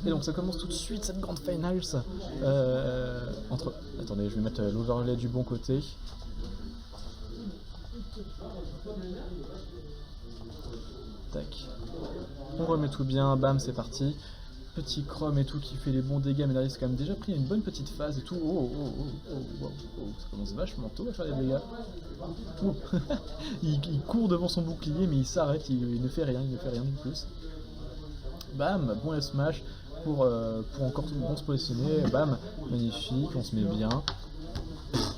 Et donc ça commence tout de suite cette grande finals entre... Attendez, je vais mettre l'overlay du bon côté. Tac. On remet tout bien, bam, c'est parti. Petit Chrome et tout qui fait les bons dégâts, mais derrière c'est quand même déjà pris une bonne petite phase et tout. Ça commence vachement tôt à faire des dégâts. il court devant son bouclier, mais il s'arrête, il ne fait rien de plus. Bam, bon smash pour encore tout bon se positionner. Bam, magnifique, on se met bien.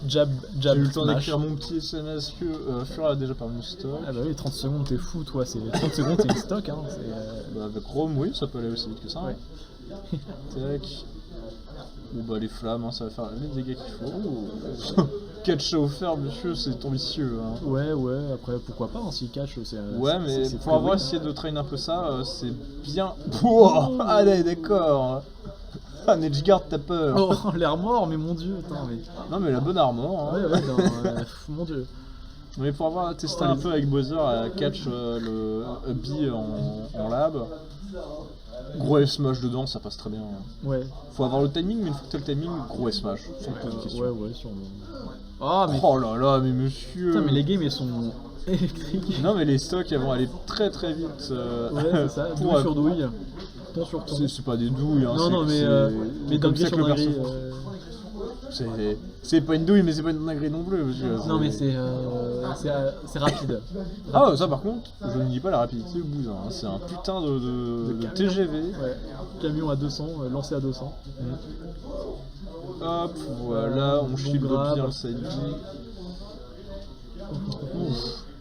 Jab, J'ai eu le temps smash. d'écrire mon petit SMS que Fura a déjà parmi stock. Ah bah oui, 30 secondes, t'es fou toi, c'est 30 secondes, t'es stock. Hein, Bah avec Rome, oui, ça peut aller aussi vite que ça. Ouais. Tac. Bon bah les flammes, hein, ça va faire les dégâts qu'il faut. Catch offert, monsieur, c'est ambitieux. Hein. Ouais, après pourquoi pas, hein, s'il catch, c'est... Ouais, mais c'est pour avoir essayé de train un peu ça, c'est bien... Wow, allez, d'accord. Ah, Nedgeguard, t'as peur. Oh, l'air mort, mais mon dieu, attends, mais... Non, mais la bonne armor. Hein. Ouais, mon dieu. Mais pour avoir testé un peu avec Bowser à catch le B en lab, gros F-smash dedans, ça passe très bien. Ouais. Faut avoir le timing, mais une fois que t'as le timing, gros F-smash, sans poser de question. Ouais, sûrement. Ah, mais... Oh là là, mais monsieur... Putain, mais les games, ils sont électriques. Non, mais les stocks, elles vont aller très très vite. Ouais, c'est ça, douille sur douille. Ton sur ton. C'est pas des douilles, hein. Non, mais comme ça que le perso... dinguerie. C'est pas une douille, mais c'est pas une dinguerie non plus, monsieur. Non, mais c'est rapide. Ah, ça par contre, je ne dis pas la rapidité du bousin, hein. C'est un putain de TGV. Ouais. Camion à 200, lancé à 200. Hop, voilà, on shield bien le side B.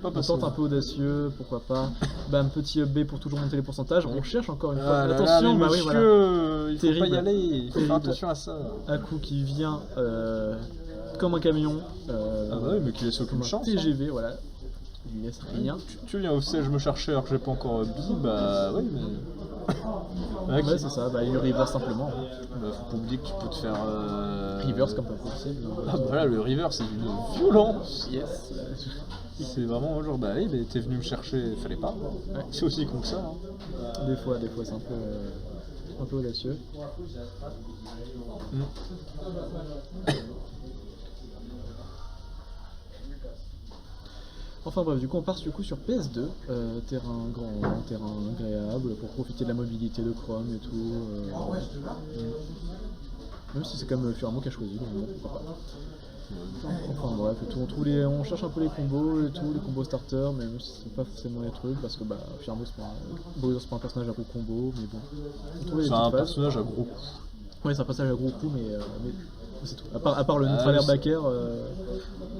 Pas On passant. tente un peu audacieux, pourquoi pas. Bam, petit B pour toujours monter les pourcentages. On cherche encore une fois. Ah là Attention, là, bah monsieur, oui, voilà. il faut Terrible. pas y aller, il faut faire Terrible. attention à ça. Aku qui vient comme un camion. Ah bah oui, mais qui laisse aucune comme un chance. TGV, voilà. Il lui laisse rien. Tu viens au siège me chercher alors que j'ai pas encore B, bah oui, mais... Ouais, c'est ça, bah il le reverse simplement. Bah, faut pas oublier que tu peux te faire... Reverse comme pas possible. Ah bah là, le reverse c'est d'une violence. Yes. C'est vraiment genre, bah oui, mais t'es venu me chercher, fallait pas. Ouais. C'est aussi con que ça. Hein. Des fois c'est un peu audacieux. Enfin bref, du coup on part sur PS2, terrain grand, terrain agréable pour profiter de la mobilité de Chrome et tout. Même si c'est comme Furamo qui a choisi, donc bon, pourquoi pas. Enfin bref, et tout, on cherche un peu les combos et tout, les combos starter, mais même si c'est pas forcément les trucs, parce que bah Furamo c'est pas un personnage à gros combo, mais bon. C'est un personnage à gros coup. Ouais, c'est un personnage à gros coup, mais c'est tout. À part le neutralaire backer.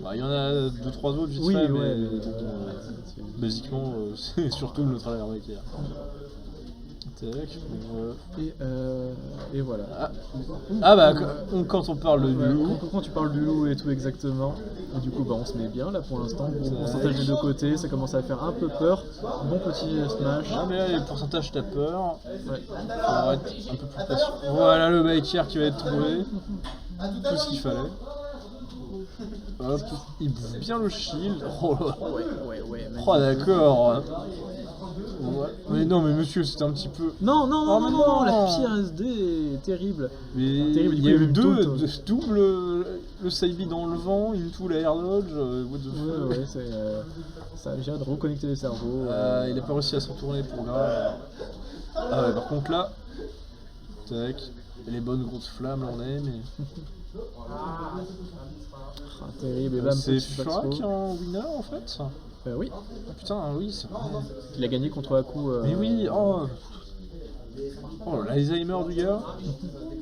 Bah, il y en a 2-3 autres vite Oui, fait, ouais, mais basiquement c'est surtout le neutralaire backer. Et voilà. Ah bah quand on parle de loup. Quand tu parles du loup et tout exactement, et du coup bah on se met bien là pour l'instant, bon pourcentage des deux côtés, ça commence à faire un peu peur, bon petit smash. Ah mais là les pourcentages t'as peur, Ouais. faudra être un peu plus patient. Voilà le biker qui va être trouvé, tout ce qu'il fallait. Hop, il bouffe bien le shield. Oh là. Ouais. Oh d'accord. Ouais. Mais non mais monsieur c'était un petit peu... Non, la pire SD, terrible. Mais terrible, il y a eu double le side dans le vent, into la air dodge, what the fuck. Ouais, ça a géré de reconnecter les cerveaux. Il a pas réussi à se retourner pour grave. Ah ouais par contre là, tac, les bonnes grosses flammes là on est mais... Terrible, et bam, c'est Fura qui est en winner en fait. Oui. Ah putain, oui, c'est vrai. Il a gagné contre Aku. Mais oui, oh l'Alzheimer du gars.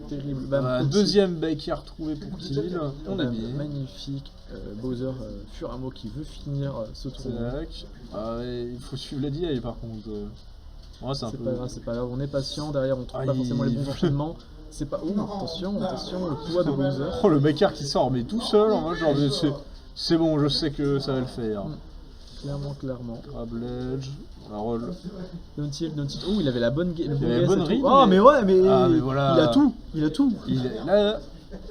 Terrible. Bam, deuxième baker retrouvé pour kill. On a bien. Magnifique. Bowser Furamo qui veut finir ce tour. Il faut suivre la DI par contre. Ouais, c'est pas grave, on est patient. Derrière, on trouve pas forcément les bons enchaînements. C'est pas. Attention, le poids de Bowser. Oh, le baker qui sort, mais tout seul, en mode genre, c'est bon, je sais que ça va le faire. Clairement. Crab ledge, la roll. Don't tilt. Oh, il avait la bonne read. Ah, mais ouais, mais. Ah, mais voilà. Il a tout. Il est là.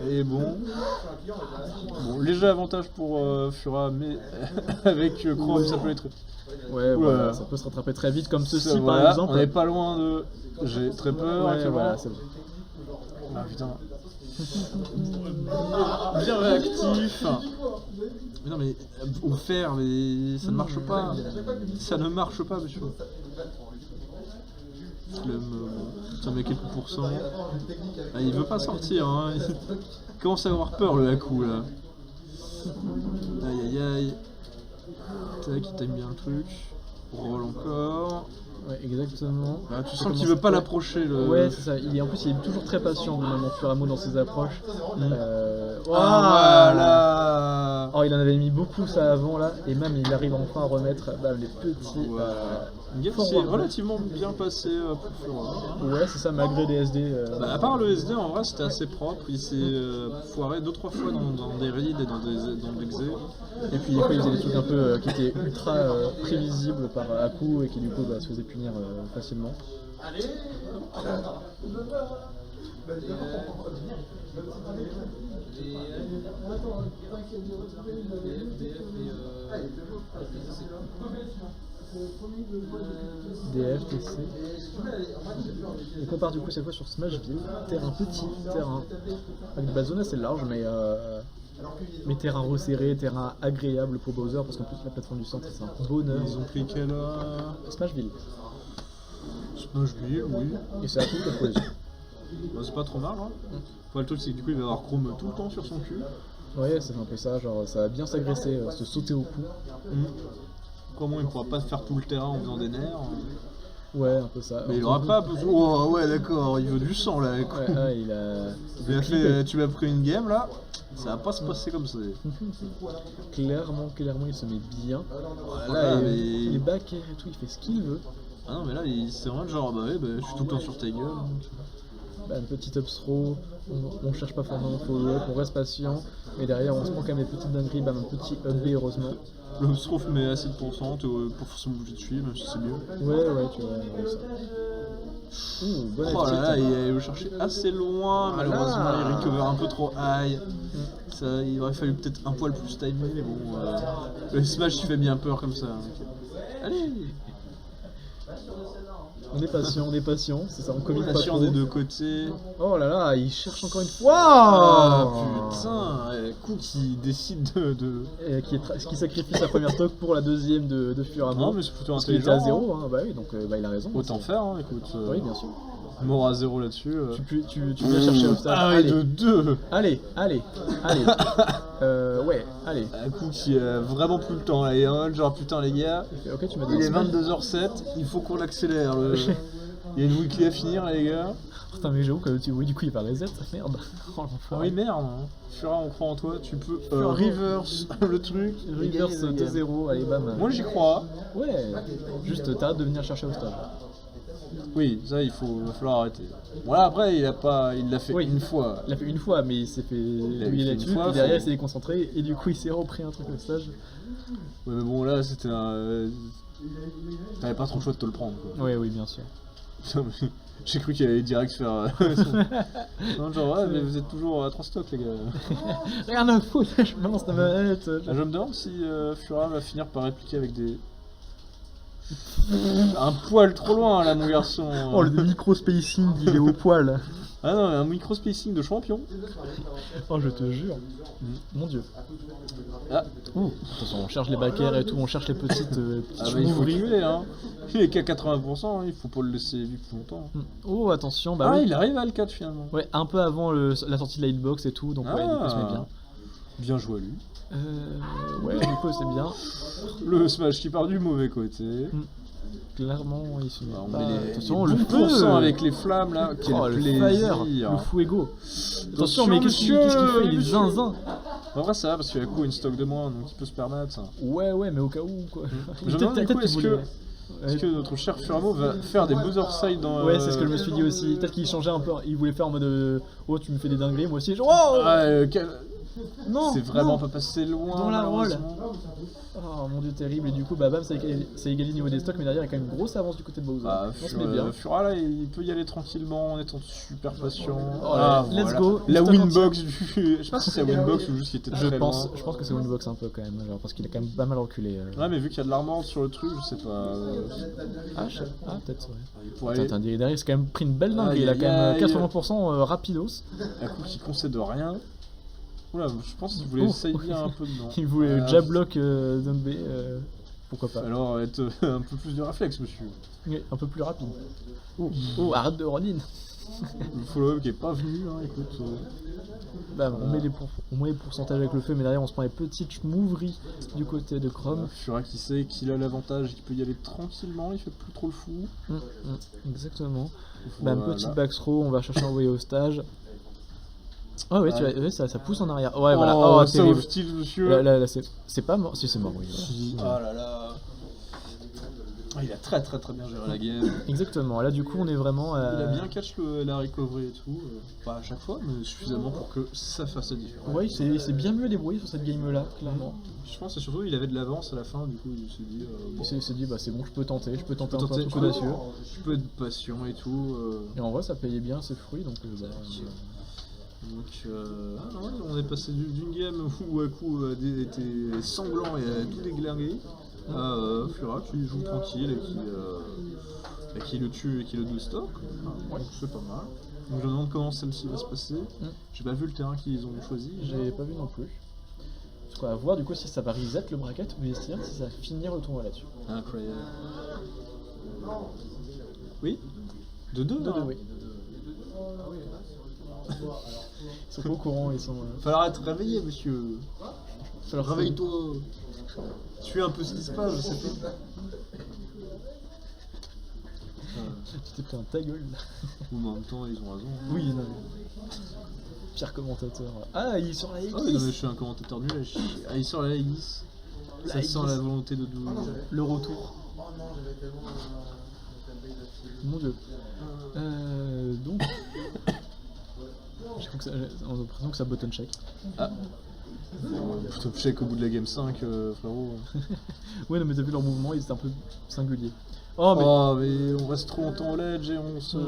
Et bon, léger avantage pour Fura, mais avec Chrome, ça peut être. Ouais, Oula. voilà, ça peut se rattraper très vite comme ceci Ça, par voilà, exemple. on n'est pas loin de. J'ai très peur. Ouais, actuellement. voilà, c'est bon. Ah putain. Bien réactif. Mais non, mais au fer, mais ça ne marche pas. Ça ne marche pas, monsieur. Ça met quelques pourcents. Ah, il veut pas sortir, hein. Il commence à avoir peur le Haku là. Aïe aïe aïe. Tac, il time bien le truc. Roll encore. Ouais, exactement. Bah, tu sens qu'il veut pas l'approcher le. Ouais, c'est ça. En plus, il est toujours très patient, même en fur et à mesure dans ses approches. Voilà. Oh, il en avait mis beaucoup ça avant là, et même il arrive enfin à remettre les petits. Une game c'est relativement bien passé pour Fura. Ouais, c'est ça, malgré des SD. Bah, à part le SD, en vrai, c'était assez propre. Il s'est foiré 2-3 fois dans des reads et dans l'exé. Et puis des fois, il faisait des trucs un peu qui étaient ultra prévisibles par Haku et qui du coup se faisaient punir facilement. DF, TC. Donc on part du coup cette fois sur Smashville, terrain petit, terrain avec de la zone assez large mais terrain resserré, terrain agréable pour Bowser parce qu'en plus la plateforme du centre c'est un bonheur. Ils ont pris quelle Smashville. Smashville, oui. Et c'est à tout la position. Bah, c'est pas trop mal, hein. Enfin, le truc c'est que du coup il va avoir Chrome tout le temps sur son cul. Ouais, c'est un peu ça, genre ça va bien s'agresser, se sauter au cou. Comment il pourra pas faire tout le terrain en faisant des nerfs. Ouais, un peu ça. Mais il aura pas besoin. Oh ouais, d'accord, il veut du sang là. Ouais, il a fait, tu m'as pris une game là, ça va pas se passer comme ça. clairement, il se met bien. Voilà, mais... il est back air et tout, il fait ce qu'il veut. Ah non, mais là, c'est vraiment genre, bah ouais, je suis tout le temps sur ta gueule. Une petite up throw, on cherche pas forcément follow-up, on reste patient, mais derrière on se prend quand même des petites dingueries, un petit up B heureusement. Le strof met assez de pourcent pour se bouger de suite, même si c'est mieux. Ouais, tu vois, ça. Bonne oh là là, il va chercher assez loin, malheureusement il recover un peu trop high. Ça, il aurait fallu peut-être un poil plus timer, mais bon, le smash il fait bien peur comme ça. Allez. On est patient, c'est ça, on commit pas Patient trop. des deux côtés. Oh là là, il cherche encore une fois. Ah putain, coup qui décide qui sacrifie sa première stock pour la deuxième de fur et à mesure. Non mais c'est plutôt parce qu'il était intelligent. à 0, hein. Bah oui, donc il a raison. Autant faire, hein, écoute. Oui, bien sûr. Mort à 0 là-dessus. Tu viens chercher au stade. Ah ouais, de 2. Allez. Ouais, allez. Un coup qui a vraiment plus le temps là, il est en mode genre putain les gars, Ok, tu m'as dit il est 22h07, il faut qu'on accélère. Il y a une weekly à finir les gars. Putain mais j'avoue que oui du coup il va reset, merde. Oh, ah oui merde, hein. Fura on croit en toi, tu peux reverse le truc. Reverse 2-0, allez bam. Moi j'y crois. Ouais, juste t'arrêtes de venir chercher au stade. Oui, ça il va falloir arrêter. Voilà, après il l'a fait une fois. Il l'a fait une fois, mais il s'est fait lui là-dessus, puis derrière il s'est déconcentré et du coup il s'est repris un truc au stage. Ouais mais bon là c'était un... T'avais pas trop le choix de te le prendre quoi. Oui bien sûr. J'ai cru qu'il allait direct faire... non genre ouais mais vous êtes toujours à 3 stocks les gars. Rien à foutre, je balance la manette. Je me demande si Fura va finir par répliquer avec des... un poil trop loin là mon garçon. Oh le micro-spacing il est au poil. Ah non mais un micro-spacing de champion. Oh je te jure. Mon dieu. Ah. Attention on cherche les back air et tout, on cherche les petites il faut rigoler hein. Il est qu'à 80%, il faut pas le laisser vivre plus longtemps. Oh attention, bah oui. oui. Il arrive à L4 finalement. Ouais, un peu avant la sortie de la hitbox et tout, donc ouais, du coup il se met bien. Bien joué à lui. Ouais, du coup c'est bien. Le smash qui part du mauvais côté. Clairement, il se met attention, le feu avec les flammes là, quel plaisir. Le fuego. Attention, mais qu'est-ce qu'il fait? Il est zinzin. En vrai ça va parce qu'il a une stock de moins, donc il peut se permettre ça. Ouais, mais au cas où quoi. Je me demande du coup, est-ce que notre cher Furamo va faire des buzzer side dans... Ouais, c'est ce que je me suis dit aussi. Peut-être qu'il changeait un peu. Il voulait faire en mode oh, tu me fais des dingueries, moi aussi. Genre, oh Non, C'est vraiment non. pas passé loin. Dans la roll. malheureusement. Oh mon dieu, terrible. Et du coup, bah bam, ça égalise au niveau des stocks, mais derrière, il y a quand même une grosse avance du côté de Bowser. Bah, On se met bien. Fura là, il peut y aller tranquillement en étant super patient. Oh là, let's go. La Stock winbox du. Je sais pas si c'est la winbox ou juste qu'il était Je très pense loin. que c'est Winbox un peu quand même, genre, parce qu'il a quand même pas mal reculé. Ouais, mais vu qu'il y a de l'armor sur le truc, je sais pas. Ah, peut-être, ouais. Il pourrait aller. Attends, derrière, il s'est quand même pris une belle dinguerie. Il a Aïe, quand même aïe, aïe. 80% rapidos. Un coup qui concède rien. Oula, je pense qu'il voulait Oh. essayer un peu dedans. Il voulait Ah, jab block Zombie, pourquoi pas. Alors, être un peu plus de réflexe, monsieur. Oui, un peu plus rapide. Oh, arrête de Ronin. Le follow-up qui est pas venu, hein, écoute. Bam, on met les pourcentages avec le feu, mais derrière on se prend les petites mouveries du côté de Chrome. Fura qui sait qu'il a l'avantage, qu'il peut y aller tranquillement, il fait plus trop le fou. Exactement. Voilà. Bam, petit backthrow, on va chercher un way hostage. Ah ouais, ouais, ça pousse en arrière. Ouais, voilà. Oh, Oh, ça terrible. hostile, monsieur. Là, c'est pas mort. Si, c'est mort, oui. Oh Voilà. là là. Ah, il a très bien géré la game. Exactement. Là, du coup, on est vraiment. Il a bien catch la recovery et tout. Pas à chaque fois, mais suffisamment pour que ça fasse la différence. Ouais, il s'est bien mieux débrouillé sur cette game-là, clairement. Je pense que surtout il avait de l'avance à la fin, du coup il s'est dit. Bon, Il s'est dit, bah c'est bon, je peux tenter un peu un tenter, truc audacieux. je peux être patient et tout. Et en vrai, ça payait bien ses fruits, donc. Donc, non, on est passé d'une game où Aku était sanglant et a tout déglingué à Fura qui joue tranquille et qui le tue et qui le deux stock. Donc c'est pas mal. Donc je me demande comment celle-ci va se passer. J'ai pas vu le terrain qu'ils ont choisi. J'ai pas vu non plus. Du coup, à voir du coup si ça va reset le bracket ou si ça va finir le tournoi là-dessus. Incroyable. Oui. De deux, De hein. oui. Ils sont pas au courant, ils sont. Falloir être réveillé, monsieur. Falloir Réveille-toi. Suis un peu ce qui se passe, je sais pas. Tu t'es pris un ta gueule là. Ou en même temps, ils ont raison. Oui, non. Pire commentateur. Ah, il est sur la X. Ah oui, non, mais je suis un commentateur nul à chier. Ah, il sort la Aegis. Ça sent la volonté de Doom. Le retour. Mon dieu. Donc. J'ai l'impression que ça button check. Ah. Plutôt check au bout de la game 5, frérot. Ouais, non, mais t'as vu leur mouvement, ils étaient un peu singuliers. Oh, mais. Oh, mais on reste trop longtemps au ledge et on se.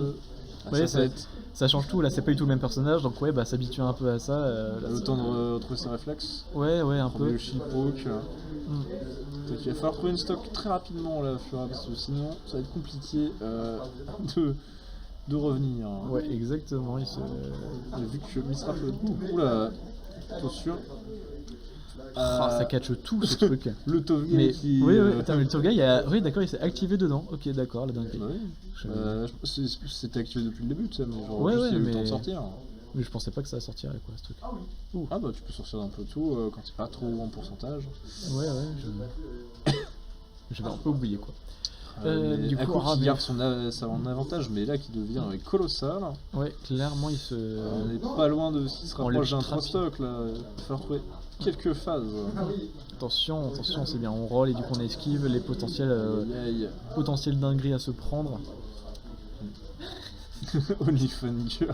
Ah, Ouais, ça va être ça change tout, là c'est pas du tout le même personnage, donc ouais, bah s'habituer un peu à ça. Là, le temps de retrouver ses réflexes. Ouais, un Prendre peu. le shield poke. Donc il va falloir trouver une stock très rapidement là, Fura, parce que sinon ça va être compliqué de revenir. Ouais, exactement. Et vu que Misra peut. Oula, attention. Ça catch tout ce truc. Le Tovgay Mais qui. oui, attends, mais le tour guy, oui, d'accord, il s'est activé dedans. Ok, d'accord, la dinguerie. Bah oui. C'était activé depuis le début, tu sais, mais genre Ouais, juste ouais, il y a eu le mais- temps de sortir. Mais je pensais pas que ça sortirait quoi, ce truc. Ah bah tu peux sortir d'un peu tout quand c'est pas trop en pourcentage. Ouais, j'avais un peu oublié quoi. Mais du coup, Aku qui mais- garde son avantage, mais là qui devient colossal. Ouais, clairement, il se. On n'est pas loin de ce qui se On rapproche lève d'un trappe. 3 stock là. Il va falloir trouver quelques phases. Attention, c'est bien, on roll et du coup on esquive les potentiels dingueries à se prendre. Onlyfunger.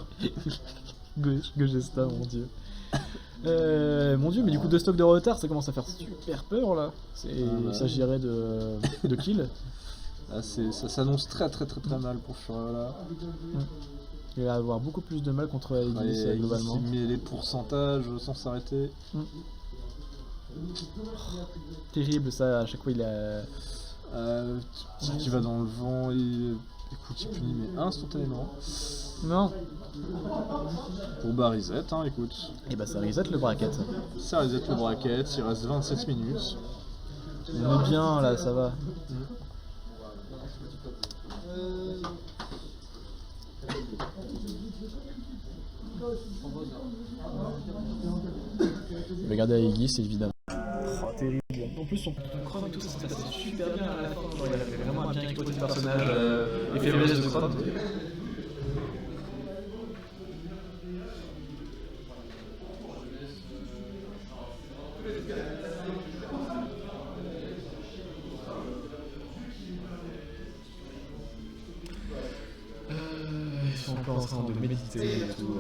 Gogesta, mon dieu. Mon dieu, mais du coup, 2 stocks de retard, ça commence à faire super peur là. Il s'agirait de kill. Ah, ça s'annonce très mal pour Fura là. Il va avoir beaucoup plus de mal contre Aegis Ouais, globalement. il met les pourcentages sans s'arrêter. Terrible ça, à chaque fois il a. Qui va dans le vent et écoute, il punit mais instantanément. Non. Pour bas reset, hein, écoute. Et bah ça reset le bracket. Ça reset le bracket, il reste 27 minutes. On est bien là, ça va. Regardez Aegis évidemment. Oh, terrible. En plus, son Chrome et tout, ça se passait super bien à la fin. Genre, il avait vraiment bien exploité le personnage, les faiblesses de Chrome. Ils sont encore en train de méditer et tout.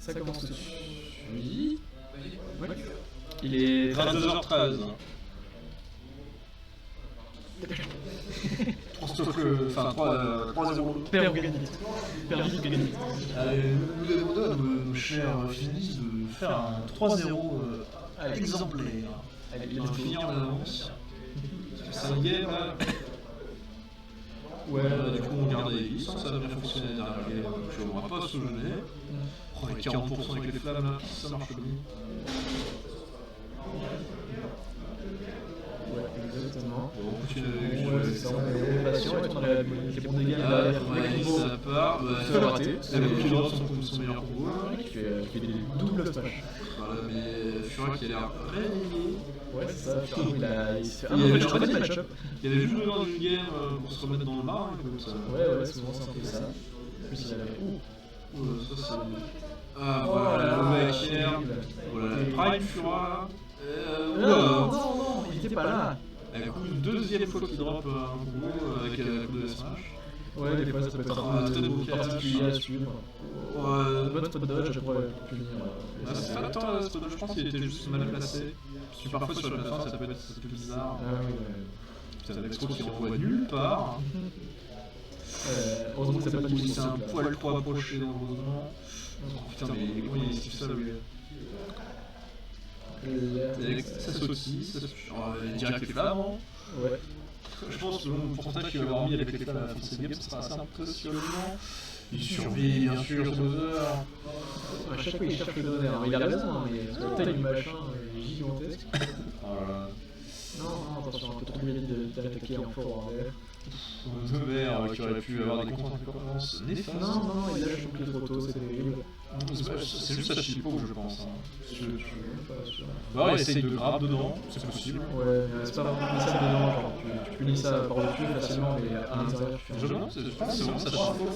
Ça commence tout de suite. Ouais. Il est 22h13. Enfin 3-0. Père ou gagniste. Père vite ou gagniste. Nous demandons à nos chers finistes de faire un 3-0 exemplaire. Allez, On va finir en avance. C'est un game là. Ouais, Du coup on garde les listes, ça a bien fonctionné la dernière game, donc on va pas se gêner. Oh, les 40% avec les flammes là, ça marche bien. Ouais, exactement. Bon, on continue avec Ouais, c'est ça, on est patient et on a les bons dégâts derrière. ça part. Ça va rater. Les drops sont meilleurs combo. Qui fait des doubles smash. Voilà, mais Furak qui a l'air réveillé. Ouais, c'est ça. Il se fait Il y avait je connais le match-up. Il avait juste besoin d'une game pour se remettre dans le bar, comme ça. Ouais, souvent c'est un peu ça. En plus, il avait. Ça c'est. Ah voilà, le mec hier. Voilà, Prime Fura. Non, il était pas là. Du coup, une deuxième fois qu'il drop un combo avec un coup de smash. Ouais, des fois ça peut être un peu particulier à suivre. Bonne spot dodge, je pourrais punir. Attends, je pense qu'il était juste mal placé. Parce que parfois sur la plateforme ça peut être bizarre. Ah oui, C'est un expo qui renvoie nulle part. heureusement que c'est pas du tout C'est un poil trop approché heureusement. Putain, mais comment il esquive ça le gars? Ça saucisse, direct les flammes. Ouais. Je pense que le pourcentage qu'il va avoir mis avec les flammes à la fin de cette game, ça sera assez impressionnant. Il survit bien sûr aux heures. À chaque fois il cherche le donner, il a raison, mais la taille du machin est gigantesque. Voilà. Non, attention, un peu trop vite d'attaquer en fort en l'air. De mer qui aurait pu avoir des conséquences néfastes. Non, il lâche son pied trop tôt, c'est terrible. C'est juste à Chippo, je pense. Pas sûr. Bah, il essaye de grab dedans, c'est possible. Ouais, c'est pas vraiment ça dedans, genre tu punis ça par-dessus facilement, mais à l'intérieur tu fais un jeu. Je pense que c'est vraiment ça Chippo.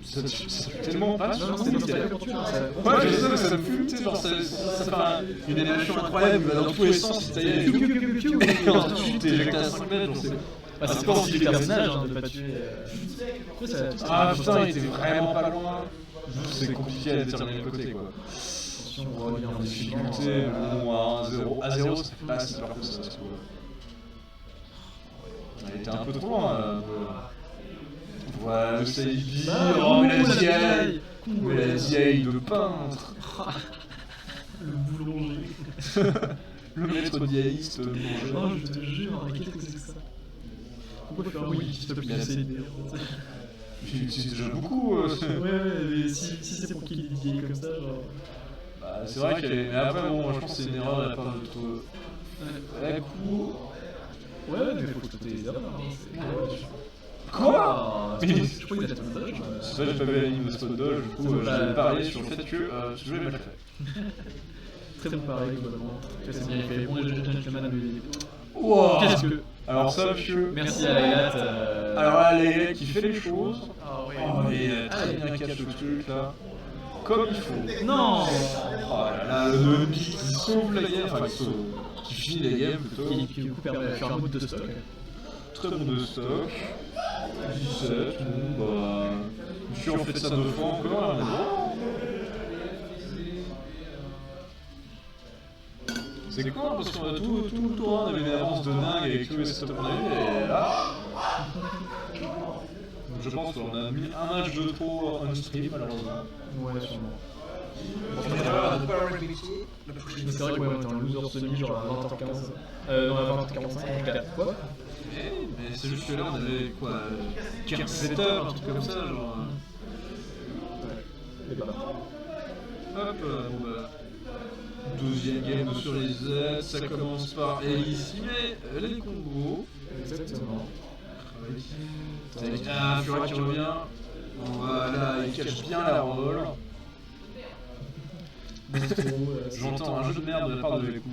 Ça fait tellement pas. Non, c'est dans ta aventure, ça. Ouais, je sais, mais ça me fume, tu sais, genre ça fait une énergie incroyable, il va dans tous les sens, il taille et ensuite t'es éjecté à 5 mètres, j'en sais. C'est pas si les personnages de pas tuer. Ah putain, il était vraiment pas loin. C'est compliqué à déterminer le côté quoi. Attention, on va revenir en Difficulté, bon, à 1-0. À 0, ça fait pas si peur que ça, ce coup. Il était un peu trop loin. Voilà, le Saibi, oh mais la DI! Mais la DI de peintre! Le boulanger. Le maître diaïste boulanger. Oh, je te jure, mais qu'est-ce que c'est que ça? Pourquoi faire oui, s'il te plaît, c'est l'idée. Il utilise déjà beaucoup. Ouais, mais si c'est pour qu'il ait des idées comme ça, genre. Bah, c'est vrai qu'il y a. Mais après, bon, je pense que c'est une erreur de la part de tout. La coup. Ouais, mais faut que tu aies les erreurs. Quoi? Je crois qu'il a tout le dodge. C'est vrai, j'ai pas vu la ligne de spot dodge, du coup, j'ai parié sur le fait que je vais mal fait. Très bon pari, globalement. C'est bien fait. Bon, le gentleman lui. Wow. Qu'est-ce que. Alors, ça, monsieur. Merci à Layat. Alors là, Layat qui fait les choses. Ah ouais. Oh, mais très bien catch le truc là. Comme il faut. Non. Oh là là, le Nick qui sauve la game, enfin qui finit la game plutôt. Qui du coup permet de faire un bout de stock. Très bon de stock. 17, bon bah. Je suis en fait ça 2 fois encore. C'est cool parce qu'on a tout le tour, on avait une avance de dingue avec tous les setups qu'on a eu et là. Je pense qu'on a mis un match de trop on stream malheureusement. Ouais, sûrement. C'est vrai que ouais, on était en loser semi, genre à 20h15. Non, à 20h45, quoi? Mais c'est juste que là on avait quoi 15 setups, un truc comme ça, genre. Ouais. Hop, bon bah. Deuxième game sur les Z, ça commence par Elise, mais les combos. Exactement. Ah, Furak qui revient. Voilà, il cache bien la roll. J'entends un jeu de merde de la part de Lekou.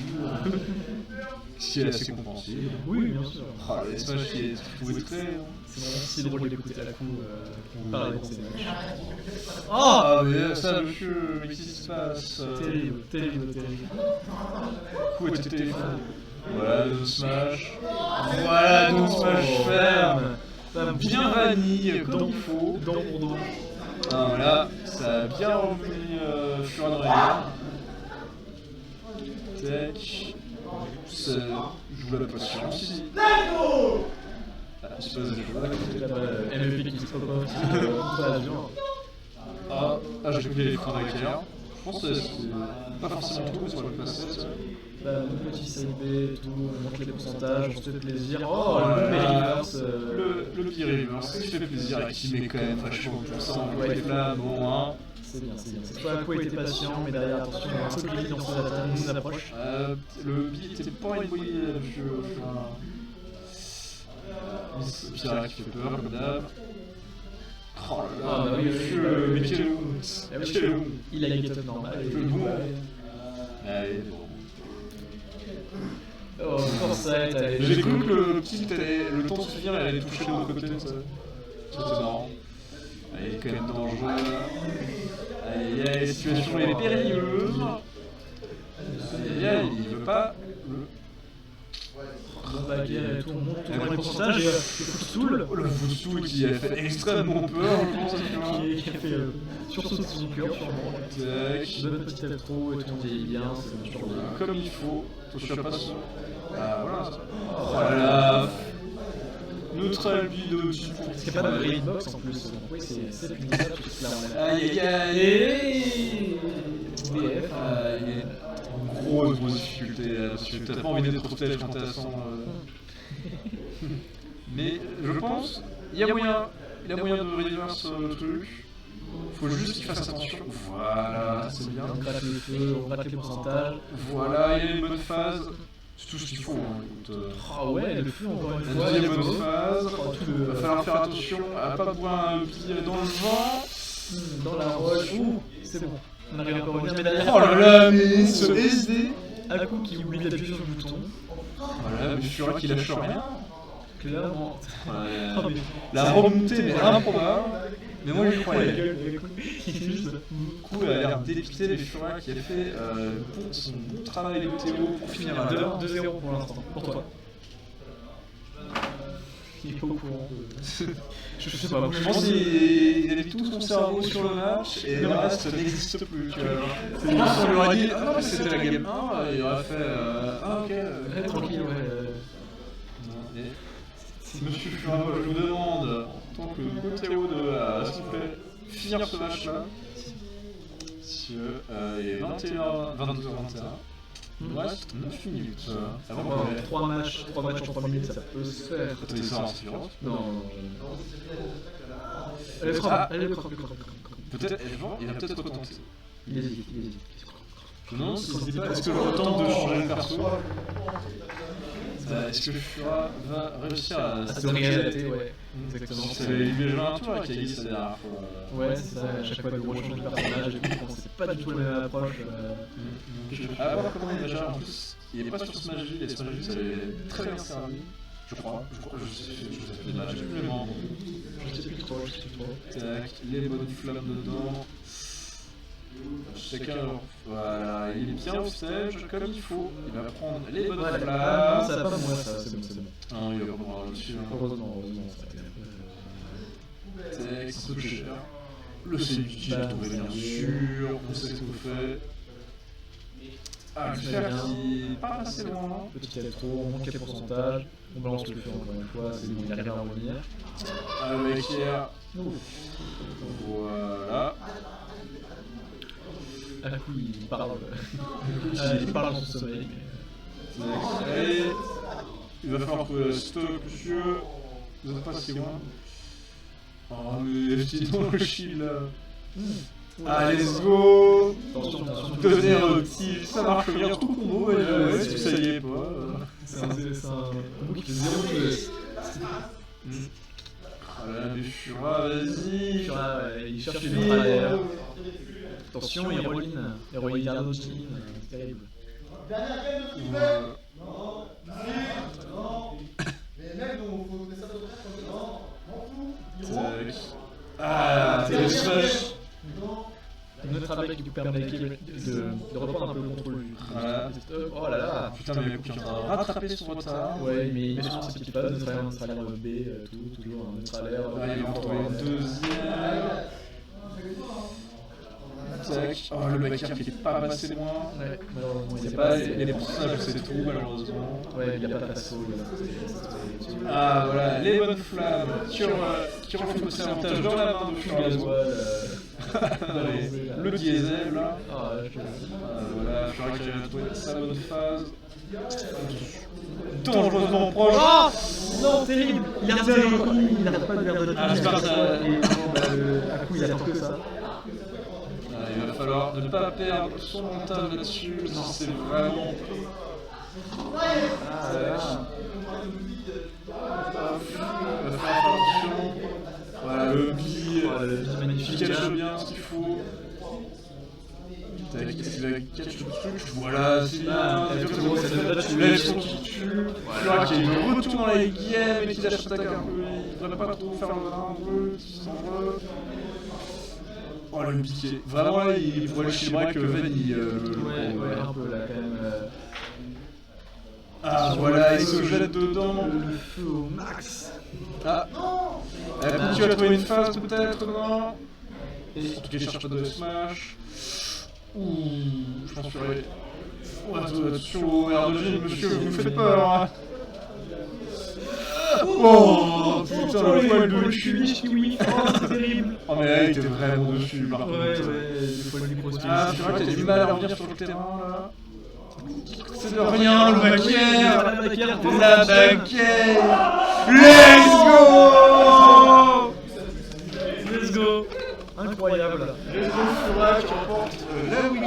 Si elle est assez compréhensible. Oui, bien sûr. Ah, les smash qui est trouvé très. C'est vraiment si drôle d'écouter à la coup parler pour ces matchs. Ah, mais ça, monsieur, mais qu'est-ce qui se passe? Terrible. Coup était téléphone. Voilà, nos smash. Voilà, nos smash ferme. Bien vanille, comme il faut. Dans mon dos. Ah, voilà, ça a bien revenu fur et à mesure. Tac. Ça joue la patience ici. Ah, je sais pas si je Là-bas, MVP qui se propose, pas dur. j'ai oublié les freins d'équerre. Je pense que c'est pas forcément tout sur le classe 7. Là, le petit side B, tout, on montre les pourcentages, on se fait plaisir. Oh, Voilà. le reverse. Le petit reverse qui fait plaisir et qui met quand même vachement de puissance avec les flammes. Bon, hein. C'est bien, c'est bien. Cette fois, Aqua était patient, mais derrière, attention, un peu de glisse dans son attaque, nous approche. Le beat était pas une bonne idée de jeu. Pierre qui fait peur comme d'hab. Oh là là, bah oui, mais quel Ah oui, il a les get-up normal. le bon. Allez, bon. Oh, foresight, allez. J'ai cru que le petit, le temps de finir, elle allait toucher de l'autre côté. C'était marrant. Elle est quand même dangereuse. Aïe aïe, la situation est périlleuse. Aïe aïe, il veut pas. Baguette et tout, on monte toujours les pourcentages et le footstool Le footstool qui a fait extrêmement peur, je pense. qui a fait sursaut de son cœur, sûrement. Tac. Bonne petite intro et tout, on vieillit bien, c'est toujours bien. Comme il faut. Je suis pas sûr. Ah voilà. Voilà. Neutral build au-dessus. Parce qu'il n'y a pas de green box en plus, donc oui, c'est punissable parce que là on a. Aïe aïe aïe. BF. Aïe. Grosse difficulté là-dessus. T'as pas envie d'être stage quand t'es à 100. Mais je pense, il y a moyen de reverse le truc. Faut juste qu'il fasse attention. Voilà, c'est bien. On gratte le feu, on gratte les pourcentages. Voilà, il y a une bonne phase. C'est tout ce qu'il faut. Ah ouais, le feu encore une fois. La deuxième bonne phase. Il va falloir faire attention à pas boire un pied dans le vent. Dans la roche. Ouh, c'est bon. On arrive encore à revenir, mais derrière. Oh là là, mais ce SD. Aku qui oublie d'appuyer sur le bouton. Voilà, mais je suis sûr qu'il lâche rien. Clairement. Ouais. La remontée est improbable. Mais moi j'y croyais. Du coup, elle a l'air dépité les Shura qui a fait son travail de Théo pour finir à l'heure. 2-0 pour l'instant, pour toi. Il est pas au courant. Je sais pas, je pense qu'il avait tout son cerveau sur le match et le reste n'existe plus. Tu vois. Si on lui aurait dit, ah non, mais c'était la game 1, il aurait fait, ah ok. Tranquille, ouais. Monsieur Shura, je vous demande, en tant que Théo, de s'il vous plaît, finir ce match-là. Il est 22h21. Il nous reste 9 minutes. Avant qu'on ait 3 matchs en 3 minutes, ça peut se faire. T'as ça en silence? Non. Elle frappe, peut-être, il va peut-être retenter. Il hésite. Non, est-ce que je retente de changer le perso? Est-ce que Shura va réussir à se réadapter? Ouais, exactement. C'est déjà un tour avec Agis la dernière fois. Ouais, c'est ça, à chaque fois de rechanger le personnage et tout, c'est pas du tout la même approche. À voir comment il déjà, en plus, il est pas sur Smash Ville, et Smash Ville ça est très bien servi. Je crois, je sais plus là, j'ai plus les membres. Je sais plus trop. Tac, les bonnes flammes dedans. Chacun, voilà, il est bien au stage comme il faut. Il va prendre les bonnes flammes. Non, ça va pas moi, ça, c'est bon. Ah, il va prendre dessus. Heureusement, ça Tac, c'est peu cher. Le CUT, j'ai trouvé bien sûr, on sait ce qu'on fait. Ah, le fer qui pas assez loin. Petit électro, on manque les pourcentages, on balance le feu encore une fois, c'est bon, il arrive à revenir. Avec hier. Voilà. À coup, il parle. Il parle dans son sommeil. Allez. Il va falloir que stock, monsieur. Vous êtes pas si loin. Oh, mais je dans le shield là. Allez, let's go. Deuxième petit, ça marche bien, tout combo, est-ce que ça y est pas? C'est un bouc qui fait 0 de... Voilà, mais Shura, vas-y. Shura, il cherche une neutrale. Attention, Héroïne Gardo c'est terrible. Ah, c'est le smash. Notre attaque qui vous permet de reprendre un peu le contrôle du stop. Oh là là. Putain, mais Yaku qui est en train de rattraper son retard. Ouais, mais il met sur ses petites pattes, neutralaire B, toujours un neutralaire. Il va en trouver une deuxième. Tac. Oh, le Bakir qui était pas passé loin. Ouais, malheureusement, C'est pas les pourcentages, c'est tout, malheureusement. Ouais, il n'y a pas de tasso. Ah, voilà, les bonnes flammes qui refont aussi avantage dans la main de Furgazo. Le diesel, là. Ah, Voilà, je crois qu'il a trouvé sa bonne phase. Dangereusement proche. Oh non, terrible. Il n'arrête pas de lui redonner. Ah, c'est pas ça. À coup, il attend que ça. Il va falloir ne pas perdre son mental là-dessus, non, c'est vraiment... Ah là là. Il va faire attention. Voilà, le billet magnifique. il catch bien ce qu'il faut. Tac, il va catch le truc, voilà, c'est bien, exactement, tu lèves son qui tue. Flora qui est de retour dans la game et qui lâche attaque un peu, il ne devrait pas trop faire le un peu, il s'envole. Oh le piqué, vraiment là il voit le Shibra que Ven il... Ouais, un peu là quand même. Ah voilà, il se jette dedans. Le feu au max. Ah, tu vas trouver une phase peut-être, non? Et en tout cas il cherche pas de smash. Ouh, je pense que... Oh attention, R2G, monsieur, vous me faites peur hein. Oh putain, le poil de Kiwi. Oh, c'est terrible. Oh mais là il était vraiment dessus par contre. Ouais, il faut le micro-spin. Ah, tu vois que t'as du mal à revenir sur le terrain là. C'est de rien, le Bakir. La Bakir. Let's go. Incroyable. Fura qui remporte la Wii.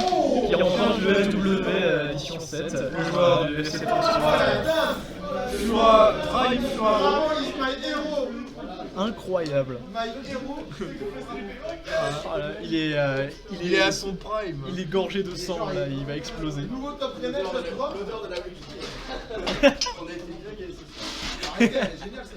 Qui remporte le FW édition 7, le joueur du FC Fura, Prime Fura. Incroyable. Il est à son prime. Il est gorgé de sang là, il va exploser. Nouveau top Rennais, l'odeur de la Wiki. On a été bien qualifié. Arrêtez, elle est géniale.